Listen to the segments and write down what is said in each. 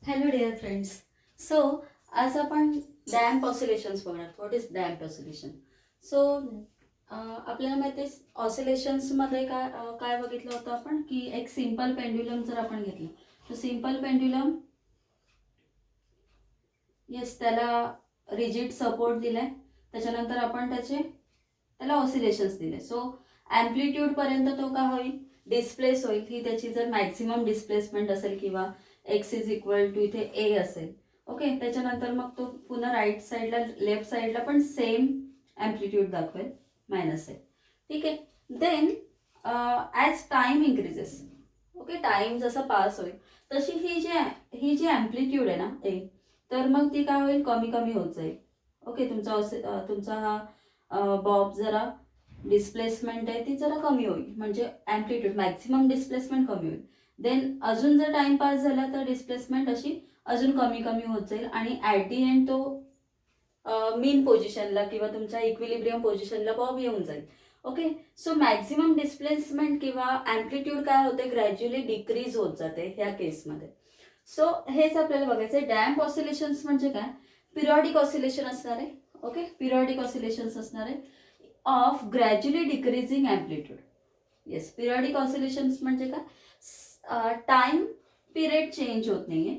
Hello dear friends. So आज आपण damp oscillations बघणार. What is damp oscillation? So आपल्याला माहिती आहे ऑसिलेशन्समध्ये काय बघितलं होतं आपण की एक सिंपल पेंड्युलम जर आपण घेतलं तर सिंपल पेंड्युलम येस त्याला रिजिड सपोर्ट दिलाय. त्याच्यानंतर आपण त्याला ऑसिलेशन्स दिले. सो ॲम्प्लिट्यूडपर्यंत तो काय होईल, डिस्प्लेस होईल. ही त्याची जर मॅक्सिमम डिस्प्लेसमेंट असेल किंवा एक्स इज इक्वल टू इथे ए असेल. ओके, त्याच्यानंतर मग तो पुन्हा राईट साईडला लेफ्ट साईडला पण सेम ॲम्प्लिट्यूड दाखवेल, मायनस आहे. ठीक आहे. Then as time increases, okay, time जसा पास होईल तशी ही जी ॲम्प्लिट्यूड आहे ना ए, तर मग ती काय होईल, कमी कमी होत जाईल. ओके, तुमचा हा बॉब जरा डिस्प्लेसमेंट आहे ती जरा कमी होईल, म्हणजे ॲम्प्लिट्यूड मॅक्सिमम डिस्प्लेसमेंट कमी होईल. देन अजून जर टाइम पास झाला तर डिस्प्लेसमेंट अशी अजून कमी कमी होत जाईल आणि ॲट दी एंड तो मीन पोझिशनला किंवा तुमच्या इक्विलिब्रियम पोझिशनला बॉब येऊन जाईल. ओके, सो मॅक्सिमम डिस्प्लेसमेंट किंवा ॲम्प्लिट्यूड काय होते, ग्रॅज्युअली डिक्रीज होत जाते ह्या केसमध्ये. सो हेच आपल्याला बघायचं आहे. डॅम्प ऑसिलेशन्स म्हणजे काय, पिरियॉडिक ऑसिलेशन असणार आहे. ओके, पिरियॉडिक ऑसिलेशन्स असणार आहे of gradually decreasing amplitude. Yes, periodic oscillations म्हणजे काय, टाइम पिरियड चेंज होत नाहीये.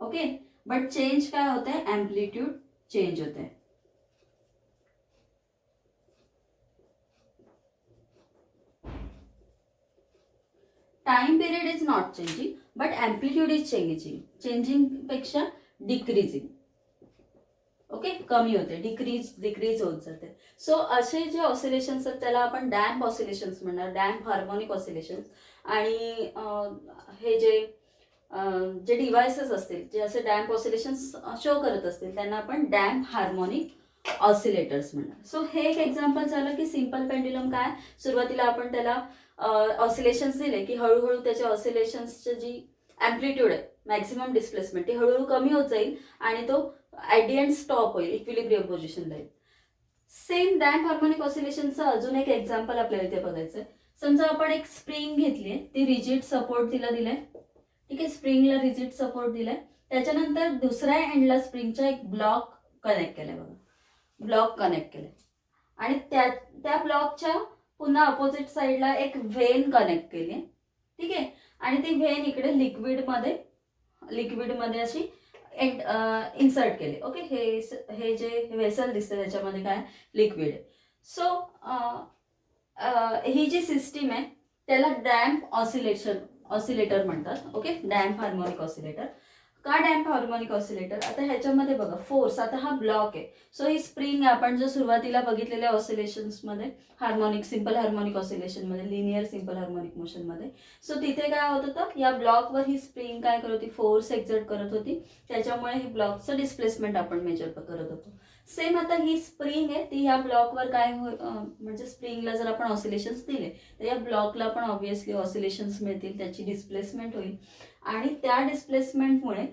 ओके, बट चेंज काय होत आहे, ॲम्प्लिट्यूड चेंज होत आहे. Time period is not changing but amplitude is changing पेक्षा डिक्रीजिंग. ओके, कमी होते, डिक्रीज होत जाते. सो असे जे ऑसिलेशन्स आहेत त्याला आपण डॅम्प ऑसिलेशन्स म्हणणार, डॅम्प हार्मोनिक ऑसिलेशन्स. आणि हे जे डिव्हायसेस असतील जे असे डॅम्प ऑसिलेशन्स शो करत असतील त्यांना आपण डॅम्प हार्मोनिक ऑसिलेटर्स म्हणणार. सो हे एक एक्झाम्पल झालं की सिंपल पेंड्युलम काय, सुरुवातीला आपण त्याला ऑसिलेशन्स दिले की हळूहळू त्याच्या ऑसिलेशन्सची जी ॲम्प्लिट्यूड आहे, मॅक्सिमम डिस्प्लेसमेंट, ती हळूहळू कमी होत जाईल आणि तो ॲट दी एंड स्टॉप होईल, इक्विलिब्रियम पोझिशनला येईल. सेम डॅम्प हार्मोनिक ऑसिलेशनचं अजून एक एक्झाम्पल आपल्याला इथे बघायचं आहे. समजा आपण एक स्प्रिंग घेतली आहे, ती रिजिड सपोर्ट तिला दिलाय. ठीक आहे, स्प्रिंगला रिजिड सपोर्ट दिलाय. त्याच्यानंतर दुसऱ्या एंडला स्प्रिंगचा एक ब्लॉक कनेक्ट केलाय. बघा, ब्लॉक कनेक्ट केलाय आणि त्या ब्लॉकच्या पुन्हा अपोजिट साईडला एक व्हेन कनेक्ट केली आहे. ठीक आहे, आणि ती व्हेन इकडे लिक्विडमध्ये अशी इन्सर्ट केले. ओके, हे जे वेसल दिसतं त्याच्यामध्ये काय, लिक्विड आहे. सो ही जी सिस्टीम आहे त्याला डॅम्प ऑसिलेटर म्हणतात. Okay, damp harmonic oscillator. का डॅम्प हार्मोनिक ऑसिलेटर, आता ह्याच्यामध्ये बघा फोर्स, आता हा ब्लॉक आहे. सो ही स्प्रिंग आपण जो सुरुवातीला बघितलेल्या ऑसिलेशन्समध्ये, सिंपल हार्मोनिक ऑसिलेशनमध्ये, लिनियर सिंपल हार्मोनिक मोशनमध्ये, सो तिथे काय होत होतं, या ब्लॉकवर ही स्प्रिंग काय करत होती, फोर्स एक्झर्ट करत होती. त्याच्यामुळे ही ब्लॉकचं डिस्प्लेसमेंट आपण मेजर करत होतो. सेम आता ही स्प्रिंग आहे ती ह्या ब्लॉकवर काय म्हणजे स्प्रिंगला जर आपण ऑसिलेशन्स दिले तर या ब्लॉकला पण ऑब्व्हियसली ऑसिलेशन्स मिळतील, त्याची डिस्प्लेसमेंट होईल. आणि त्या डिस्प्लेसमेंटमुळे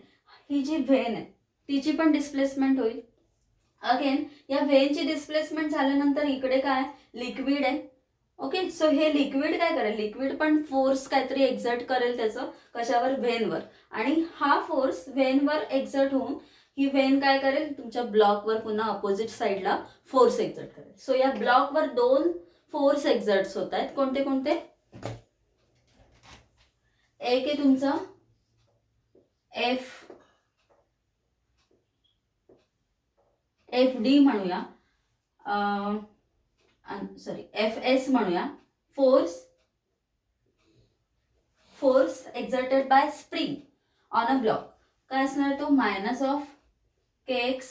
ही जी व्हेन आहे तिची पण डिस्प्लेसमेंट होईल. अगेन या व्हेनची डिस्प्लेसमेंट झाल्यानंतर इकडे काय, लिक्विड आहे. ओके, सो हे लिक्विड काय करेल, लिक्विड पण फोर्स काहीतरी एक्झर्ट करेल त्याचं, कशावर, व्हेनवर. आणि हा फोर्स व्हेनवर एक्झर्ट होऊन ही व्हेन काय करेल, तुमच्या ब्लॉकवर पुन्हा अपोजिट साईडला फोर्स एक्झर्ट करेल. सो या ब्लॉकवर दोन फोर्स एक्झर्ट्स होत आहेत. कोणते कोणते, एक आहे तुमचा एफ डी म्हणूया, सॉरी एफ एस म्हणूया, force exerted bye spring on a block. काय असणार तो, minus of K x.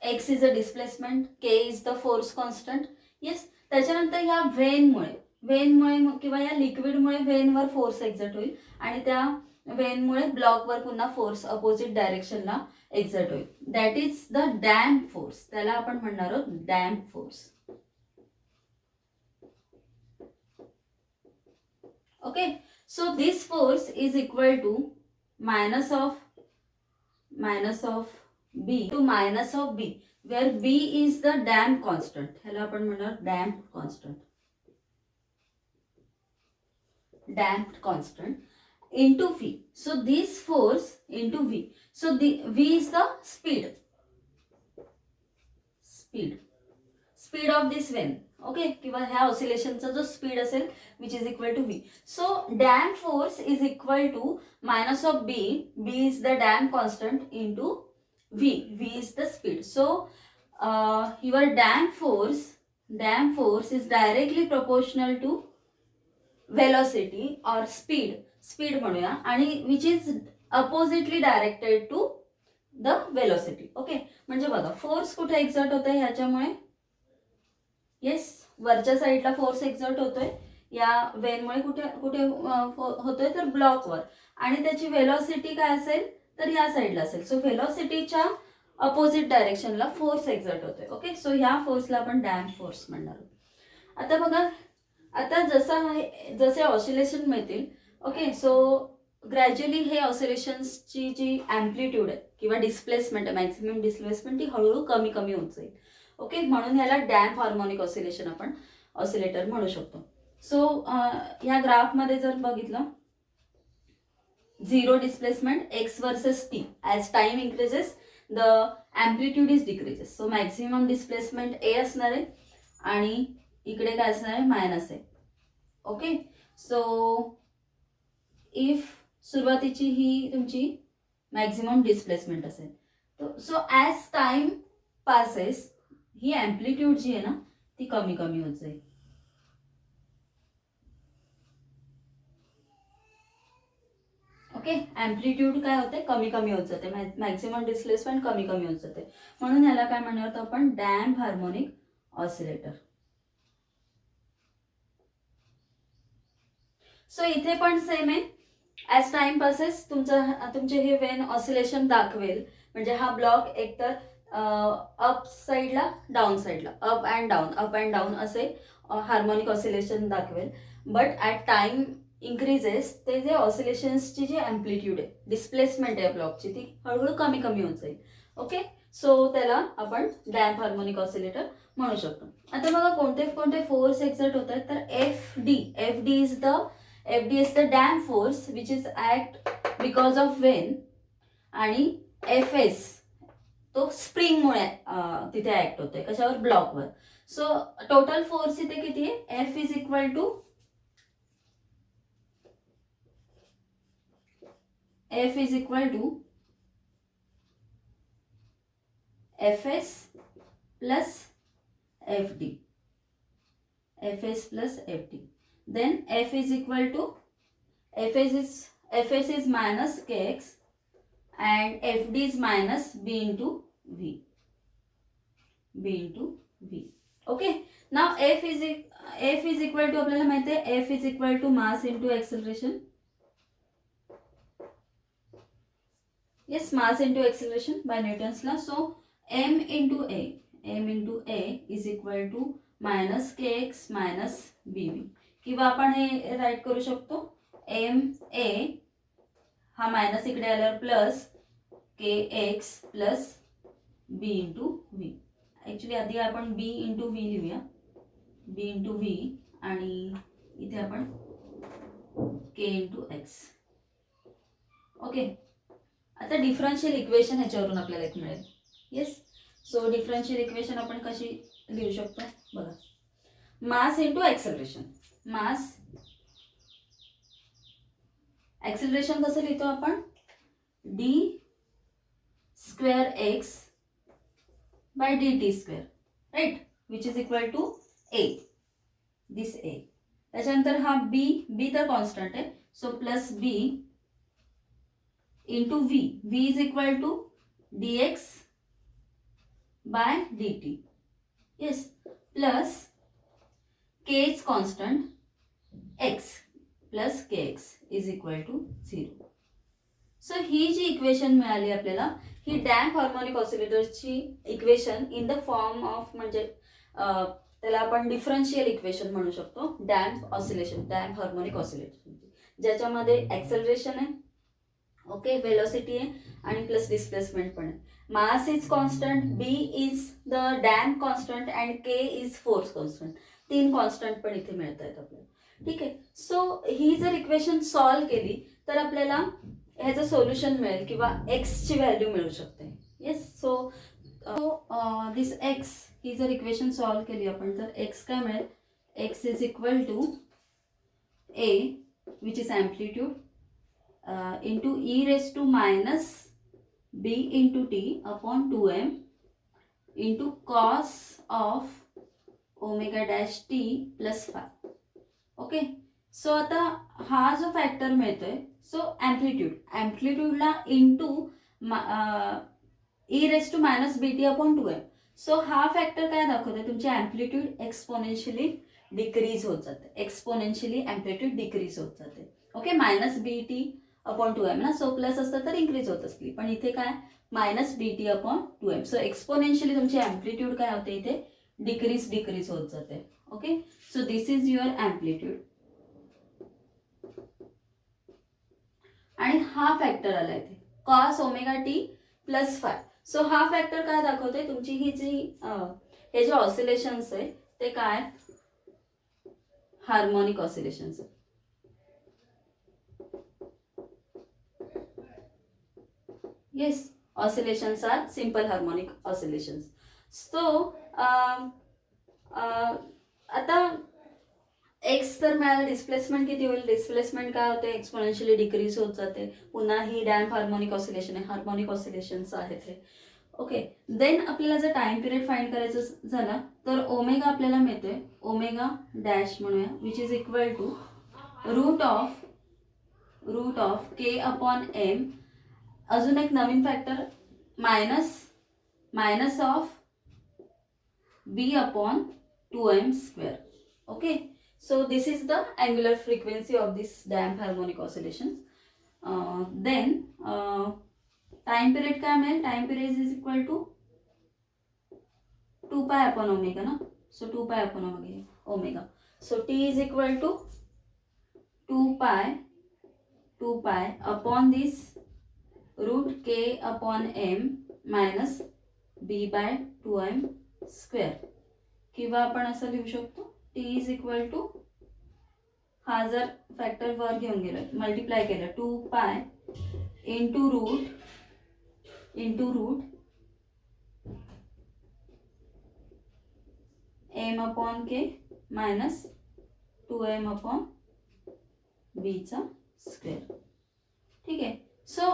X is a displacement, K is the force constant. Yes, त्याच्यानंतर या व्हेनमुळे किंवा या लिक्विडमुळे व्हेनवर फोर्स एक्झर्ट होईल आणि त्या व्हेनमुळे ब्लॉकवर पुन्हा फोर्स अपोजिट डायरेक्शनला एक्झर्ट होईल. That is the damp force, त्याला आपण म्हणणार आहोत damp force. Okay, so this force is equal to minus of b to minus of b, where b is the damp constant. ह्याला आपण म्हणणार damp constant. into V. So this force into V. So the V is the speed of this vane. Okay, किंवा ह्या ऑसिलेशनचा जो speed असेल which is equal to V. So damp force is equal to minus of B. B is the damp constant into V. V is the speed. So your dam force is directly proportional to velocity or speed म्हणूया, आणि which is oppositely directed to the velocity. Okay, म्हणजे बघा force कुठे exert होतोय ह्याच्यामुळे. Yes, वरच्या साईडला force exert होतोय या वेनमुळे. कुठे कुठे होतोय तर ब्लॉकवर, आणि त्याची वेलॉसिटी काय असेल तर ह्या साईडला असेल. सो वेलॉसिटीच्या अपोजिट डायरेक्शनला फोर्स एक्झर्ट होतोय. ओके, सो ह्या फोर्सला आपण डॅम फोर्स म्हणणार आहोत. आता बघा, आता जसे ऑसिलेशन मिळतील. ओके, सो ग्रॅज्युअली हे ऑसिलेशन्सची जी ॲम्प्लिट्यूड आहे किंवा डिस्प्लेसमेंट आहे, मॅक्सिमम डिस्प्लेसमेंट, ती हळूहळू कमी कमी होत जाईल. ओके, म्हणून ह्याला डॅम्प हार्मोनिक ऑसिलेशन आपण ऑसिलेटर म्हणू शकतो. सो ह्या ग्राफमध्ये जर बघितलं, zero displacement X versus T. As time increases the amplitude is decreases. So maximum displacement A असणार आहे आणि इकडे काय असणार आहे, मायनस आहे. ओके, सो इफ सुरुवातीची ही तुमची मॅक्सिमम डिस्प्लेसमेंट असेल, सो ॲज टाइम पासेस ही ॲम्प्लिट्यूड जी आहे ना ती कमी कमी होत जाईल. ओके, ॲम्प्लिट्यूड काय होते, कमी कमी होत जाते, मॅक्सिमम डिस्प्लेसमेंट कमी कमी होत जाते. म्हणून ह्याला काय म्हणणार आहोत आपण, डॅम्प हार्मोनिक ऑसिलेटर. सो इथे पण सेम आहे. ॲज टाइम पासेस तुमचे हे वेन ऑसिलेशन दाखवेल. म्हणजे हा ब्लॉक एकतर अप साईडला डाऊन साईडला, अप अँड डाऊन असे हार्मोनिक ऑसिलेशन दाखवेल. बट ॲट टाइम इन्क्रीजेस ते जे ऑसिलेशन्सची जी ॲम्प्लिट्यूड आहे, डिस्प्लेसमेंट आहे ब्लॉकची, ती हळूहळू कमी कमी होत जाईल. ओके, सो त्याला आपण डॅम्प हार्मोनिक ऑसिलेटर म्हणू शकतो. आता बघा कोणते कोणते फोर्स एक्झर्ट होत आहेत. तर F D is the dam force which is act because of Wien. आणि एफ एस तो स्प्रिंगमुळे तिथे ॲक्ट होतोय. कशावर, ब्लॉकवर. सो टोटल फोर्स इथे किती आहे, F is equal to F S plus F D. Then F is equal to F S is minus Kx and FD is minus B into V. Okay. Now F is equal to आपल्याला माहिती आहे F is equal to mass into acceleration. Yes, mass into acceleration by Newton's law. So m into A is equal to minus Kx minus BV. किंवा आपण हे right करू शकतो, M A हा minus इकडे आल्यावर plus K x plus B into V. Actually आधी आपण बी इंटू व्ही लिहूया, बी इंटू व्ही, आणि इथे आपण के इंटू एक्स. ओके, आता डिफरन्शियल इक्वेशन ह्याच्यावरून आपल्याला एक मिळेल. येस, सो डिफरन्शियल इक्वेशन आपण कशी लिहू शकतो बघा. Mass into acceleration. Mass acceleration कसं लिहितो आपण, D square X by D T square, right, which is equal to A, this A. त्याच्यानंतर हा बी तर कॉन्स्टंट आहे, so plus B into V is equal to D X by D T. Yes, plus K is constant, x plus K X is equal to 0. So ही जी equation मिळाली आपल्याला, ही damp harmonic ऑसिलेटरची equation in the form of, म्हणजे त्याला आपण differential equation म्हणू शकतो. डॅम्प हार्मोनिक ऑसिलेटर, ज्याच्यामध्ये ॲक्सेलरेशन आहे, ओके, वेलोसिटी आहे, आणि प्लस डिस्प्लेसमेंट पण आहे. Mass is constant, B is the damp constant and K is force constant. 3 constant पण इथे मिळत आहेत आपल्याला. ठीक आहे, सो ही जर इक्वेशन सॉल्व्ह केली तर आपल्याला ह्याचं सोल्युशन मिळेल किंवा एक्सची व्हॅल्यू मिळू शकते. येस, सो दिस एक्स ही जर इक्वेशन सॉल्व्ह केली आपण तर एक्स काय मिळेल, X is equal to A which is amplitude into E raise to minus B into T upon 2m into cos of omega dash T plus 5. Okay, so आता हा जो फॅक्टर मिळतोय so ॲम्प्लिट्यूडला into E raise to minus B T upon 2m. So हा factor काय दाखवतोय, तुमची amplitude exponentially decrease होत जाते, एक्सपोनेन्शियली ॲम्प्लिट्यूड डिक्रीज होत जाते. Okay, minus B T upon 2m ना, सो प्लस असतं तर इन्क्रीज होत असली, पण इथे काय minus B T upon 2m. So exponentially तुमची ॲम्प्लिट्यूड काय होते, इथे डिक्रीज होत जाते. Okay, so this is your amplitude. आणि हा फॅक्टर आला इथे cos omega T plus 5. So हा फॅक्टर काय दाखवतोय, तुमची ही जी हे जे ऑसिलेशन्स आहे ते काय हार्मोनिक ऑसिलेशन्स आहे. Yes, oscillations are simple harmonic oscillations. So आता एक्स तर मिळालं, डिस्प्लेसमेंट किती होईल, डिस्प्लेसमेंट काय होते एक्सपोनेन्शियली डिक्रीज होत जाते. पुन्हा ही डॅम्प हार्मोनिक ऑसिलेशन आहे, हार्मोनिक ऑसिलेशन्स आहेत हे. ओके, देन आपल्याला जर टाइम पिरियड फाइंड करायचं झाला तर ओमेगा आपल्याला मिळतोय, ओमेगा डॅश म्हणूया which is equal to root of K upon M, अजून एक नवीन फॅक्टर minus of B upon 2m square. Okay, so this is the angular frequency of this damped harmonic oscillations. Then time period काय मिळेल, time period is equal to 2 pi upon omega ना, so 2 pi upon omega. So t is equal to 2 pi upon this root k upon m minus b by 2m square. किंवा आपण असं लिहू शकतो t is equal to, हा जर factor वर घेऊन गेलो मल्टिप्लाय केलं 2 pi into root M upon K minus 2m upon बीचा स्क्वेअर. ठीक आहे, सो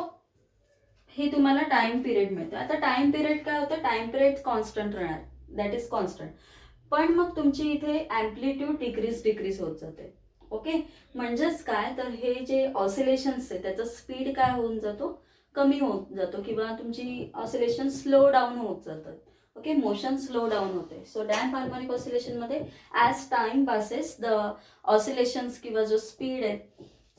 हे तुम्हाला टाइम पिरियड मिळतं. आता टाइम पिरियड काय होतं, टाइम पिरियड कॉन्स्टंट राहणार, दॅट इज कॉन्स्टंट, पण मग तुमची इथे ॲम्प्लिट्यूड डिक्रीज होत जाते. ओके, म्हणजेच काय तर हे जे ऑसिलेशन्स आहे त्याचा स्पीड काय होऊन जातो, कमी होत जातो किंवा तुमची ऑसिलेशन स्लो डाऊन होत जातात. ओके, मोशन स्लो डाऊन होते. सो डॅम्प हार्मोनिक ऑसिलेशनमध्ये as time passes the oscillations किंवा जो स्पीड आहे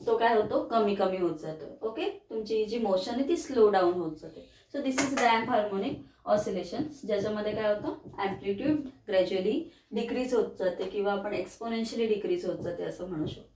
तो काय होतो, कमी होत जातो. ओके, तुमची जी मोशन आहे ती स्लो डाऊन होत जाते. So this is damp harmonic oscillations, ज्याच्यामध्ये काय होतं ॲम्प्लिट्यूड ग्रॅज्युअली डिक्रीज होत जाते किंवा आपण एक्सपोनेन्शियली डिक्रीज होत जाते असं म्हणू शकतो.